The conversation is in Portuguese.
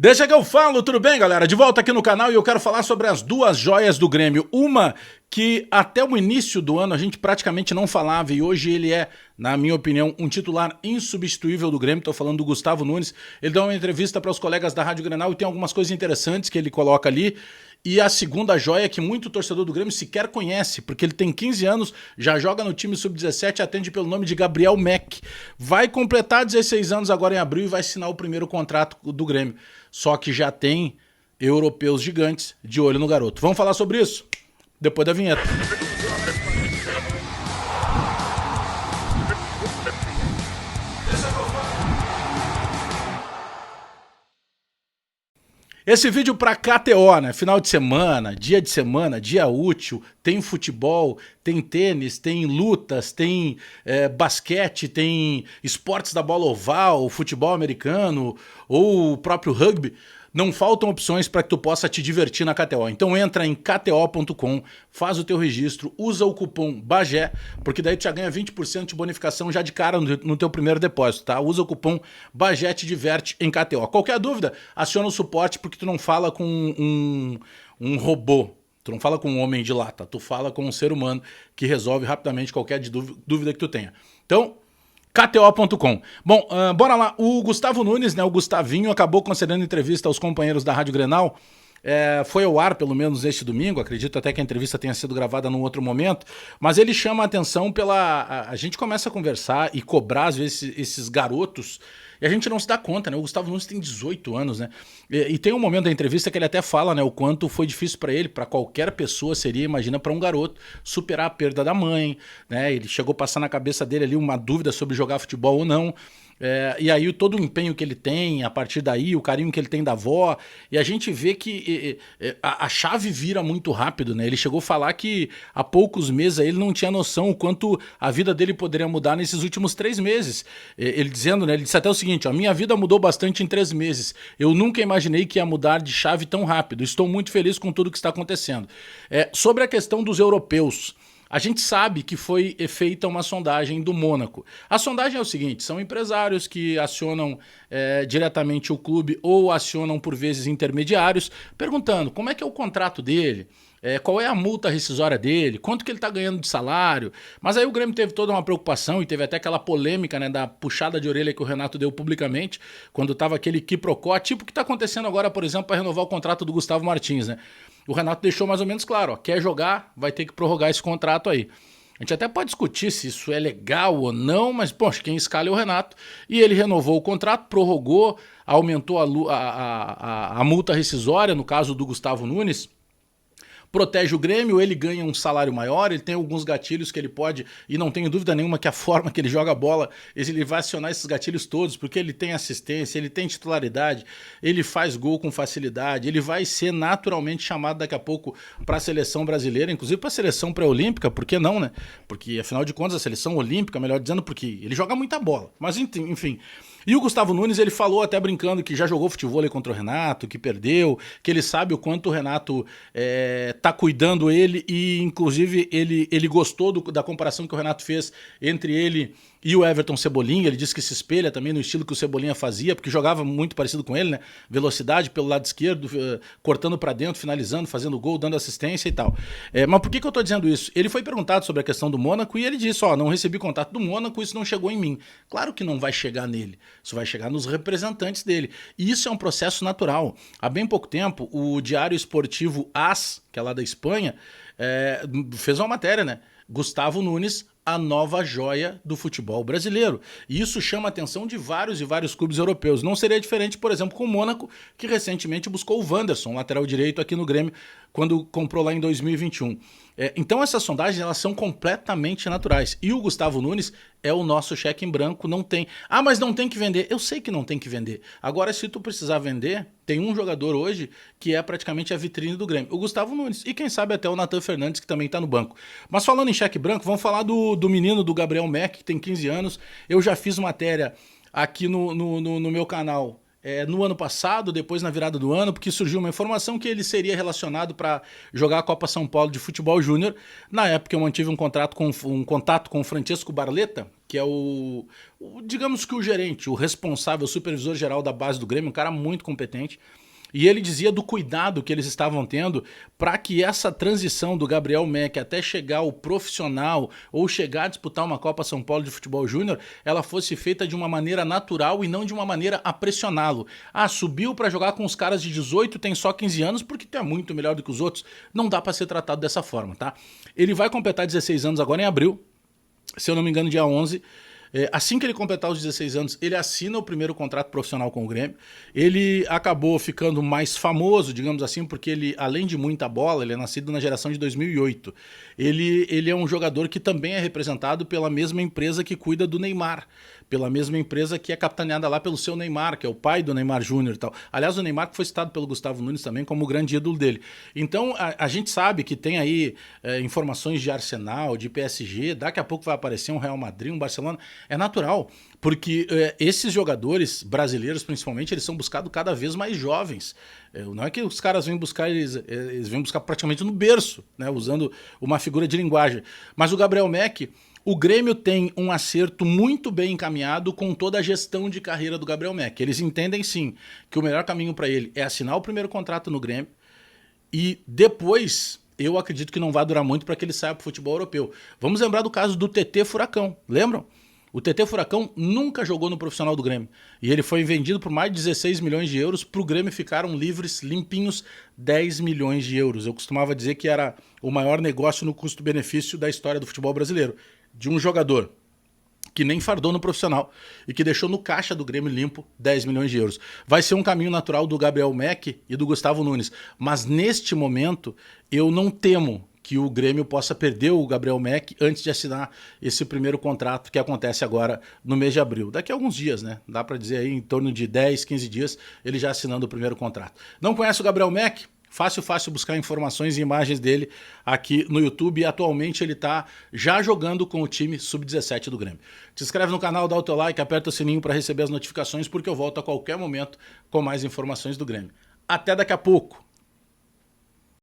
Deixa que eu falo, tudo bem, galera? De volta aqui no canal e eu quero falar sobre as duas joias do Grêmio. Uma que até o início do ano a gente praticamente não falava e hoje ele é, na minha opinião, um titular insubstituível do Grêmio. Estou falando do Gustavo Nunes. Ele dá uma entrevista para os colegas da Rádio Grenal e tem algumas coisas interessantes que ele coloca ali. E a segunda joia que muito torcedor do Grêmio sequer conhece, porque ele tem 15 anos, já joga no time sub-17 e atende pelo nome de Gabriel Meck. Vai completar 16 anos agora em abril e vai assinar o primeiro contrato do Grêmio. Só que já tem europeus gigantes de olho no garoto. Vamos falar sobre isso? Depois da vinheta. Esse vídeo para KTO, né? Final de semana, dia útil, tem futebol, tem tênis, tem lutas, tem basquete, tem esportes da bola oval, futebol americano ou o próprio rugby. Não faltam opções para que tu possa te divertir na KTO. Então entra em kto.com, faz o teu registro, usa o cupom BAGÉ, porque daí tu já ganha 20% de bonificação já de cara no teu primeiro depósito, tá? Usa o cupom BAGÉ, te diverte em KTO. Qualquer dúvida, aciona o suporte porque tu não fala com um robô. Tu não fala com um homem de lata, tu fala com um ser humano que resolve rapidamente qualquer dúvida que tu tenha. Então, KTO.com. Bom, bora lá. O Gustavo Nunes, né, o Gustavinho, acabou concedendo entrevista aos companheiros da Rádio Grenal. Foi ao ar, pelo menos, este domingo. Acredito até que a entrevista tenha sido gravada num outro momento. Mas ele chama a atenção pela... A gente começa a conversar e cobrar, às vezes, esses garotos... E a gente não se dá conta, né? O Gustavo Nunes tem 18 anos, né? E tem um momento da entrevista que ele até fala, né? O quanto foi difícil para ele, para qualquer pessoa seria, imagina, para um garoto, superar a perda da mãe, né? Ele chegou a passar na cabeça dele ali uma dúvida sobre jogar futebol ou não. E aí todo o empenho que ele tem, a partir daí, o carinho que ele tem da avó, e a gente vê que a chave vira muito rápido, né? Ele chegou a falar que há poucos meses ele não tinha noção o quanto a vida dele poderia mudar nesses últimos 3 meses. Ele dizendo, né? Ele disse até o seguinte, ó, minha vida mudou bastante em 3 meses. Eu nunca imaginei que ia mudar de chave tão rápido. Estou muito feliz com tudo que está acontecendo. Sobre a questão dos europeus, a gente sabe que foi feita uma sondagem do Mônaco. A sondagem é o seguinte, são empresários que acionam diretamente o clube ou acionam por vezes intermediários, perguntando como é que é o contrato dele, qual é a multa rescisória dele, quanto que ele está ganhando de salário. Mas aí o Grêmio teve toda uma preocupação e teve até aquela polêmica, né, da puxada de orelha que o Renato deu publicamente, quando estava aquele quiprocó, tipo o que está acontecendo agora, por exemplo, para renovar o contrato do Gustavo Martins, né? O Renato deixou mais ou menos claro, ó, quer jogar, vai ter que prorrogar esse contrato aí. A gente até pode discutir se isso é legal ou não, mas, poxa, quem escala é o Renato. E ele renovou o contrato, prorrogou, aumentou a multa rescisória, no caso do Gustavo Nunes, protege o Grêmio, ele ganha um salário maior, ele tem alguns gatilhos que ele pode, e não tenho dúvida nenhuma que a forma que ele joga a bola, ele vai acionar esses gatilhos todos, porque ele tem assistência, ele tem titularidade, ele faz gol com facilidade, ele vai ser naturalmente chamado daqui a pouco para a seleção brasileira, inclusive para a seleção pré-olímpica, por que não, né? Porque afinal de contas a seleção olímpica, melhor dizendo, porque ele joga muita bola, mas enfim... E o Gustavo Nunes, ele falou até brincando que já jogou futebol contra o Renato, que perdeu, que ele sabe o quanto o Renato tá cuidando ele e, inclusive, ele gostou da comparação que o Renato fez entre ele e o Everton Cebolinha. Ele disse que se espelha também no estilo que o Cebolinha fazia, porque jogava muito parecido com ele, né? Velocidade pelo lado esquerdo, cortando para dentro, finalizando, fazendo gol, dando assistência e tal. Mas por que eu tô dizendo isso? Ele foi perguntado sobre a questão do Mônaco e ele disse, ó, não recebi contato do Mônaco, isso não chegou em mim. Claro que não vai chegar nele, isso vai chegar nos representantes dele. E isso é um processo natural. Há bem pouco tempo, o Diário Esportivo AS, que é lá da Espanha, fez uma matéria, né? Gustavo Nunes, a nova joia do futebol brasileiro. E isso chama a atenção de vários e vários clubes europeus. Não seria diferente, por exemplo, com o Mônaco, que recentemente buscou o Wanderson, lateral direito aqui no Grêmio, quando comprou lá em 2021. Então essas sondagens, elas são completamente naturais. E o Gustavo Nunes é o nosso cheque em branco, não tem... Ah, mas não tem que vender. Eu sei que não tem que vender. Agora, se tu precisar vender, tem um jogador hoje que é praticamente a vitrine do Grêmio, o Gustavo Nunes. E quem sabe até o Nathan Fernandes, que também está no banco. Mas falando em cheque branco, vamos falar do menino, do Gabriel Meck, que tem 15 anos. Eu já fiz matéria aqui no meu canal no ano passado, depois na virada do ano, porque surgiu uma informação que ele seria relacionado para jogar a Copa São Paulo de Futebol Júnior. Na época eu mantive um contato com o Francesco Barletta, que é digamos que o gerente, o responsável, o supervisor geral da base do Grêmio, um cara muito competente. E ele dizia do cuidado que eles estavam tendo para que essa transição do Gabriel Mec até chegar ao profissional ou chegar a disputar uma Copa São Paulo de Futebol Júnior, ela fosse feita de uma maneira natural e não de uma maneira a pressioná-lo. Ah, subiu para jogar com os caras de 18, tem só 15 anos porque tu é muito melhor do que os outros. Não dá para ser tratado dessa forma, tá? Ele vai completar 16 anos agora em abril, se eu não me engano dia 11. Assim que ele completar os 16 anos, ele assina o primeiro contrato profissional com o Grêmio. Ele acabou ficando mais famoso, digamos assim, porque ele, além de muita bola, ele é nascido na geração de 2008. Ele é um jogador que também é representado pela mesma empresa que cuida do Neymar, pela mesma empresa que é capitaneada lá pelo seu Neymar, que é o pai do Neymar Júnior e tal. Aliás, o Neymar que foi citado pelo Gustavo Nunes também como o grande ídolo dele. Então, a gente sabe que tem aí informações de Arsenal, de PSG, daqui a pouco vai aparecer um Real Madrid, um Barcelona. É natural, porque esses jogadores brasileiros, principalmente, eles são buscados cada vez mais jovens. Não é que os caras vêm buscar, eles vêm buscar praticamente no berço, né, usando uma figura de linguagem. Mas o Gabriel Mec, o Grêmio tem um acerto muito bem encaminhado com toda a gestão de carreira do Gabriel Mec. Eles entendem sim que o melhor caminho para ele é assinar o primeiro contrato no Grêmio e depois eu acredito que não vai durar muito para que ele saia para o futebol europeu. Vamos lembrar do caso do TT Furacão, lembram? O TT Furacão nunca jogou no profissional do Grêmio. E ele foi vendido por mais de 16 milhões de euros. Para o Grêmio ficaram livres, limpinhos, 10 milhões de euros. Eu costumava dizer que era o maior negócio no custo-benefício da história do futebol brasileiro. De um jogador que nem fardou no profissional e que deixou no caixa do Grêmio limpo 10 milhões de euros. Vai ser um caminho natural do Gabriel Mec e do Gustavo Nunes. Mas neste momento eu não temo que o Grêmio possa perder o Gabriel Mec antes de assinar esse primeiro contrato que acontece agora no mês de abril. Daqui a alguns dias, né? Dá para dizer aí em torno de 10, 15 dias ele já assinando o primeiro contrato. Não conhece o Gabriel Mec? Fácil buscar informações e imagens dele aqui no YouTube. E atualmente ele está já jogando com o time Sub-17 do Grêmio. Se inscreve no canal, dá o teu like, aperta o sininho para receber as notificações, porque eu volto a qualquer momento com mais informações do Grêmio. Até daqui a pouco!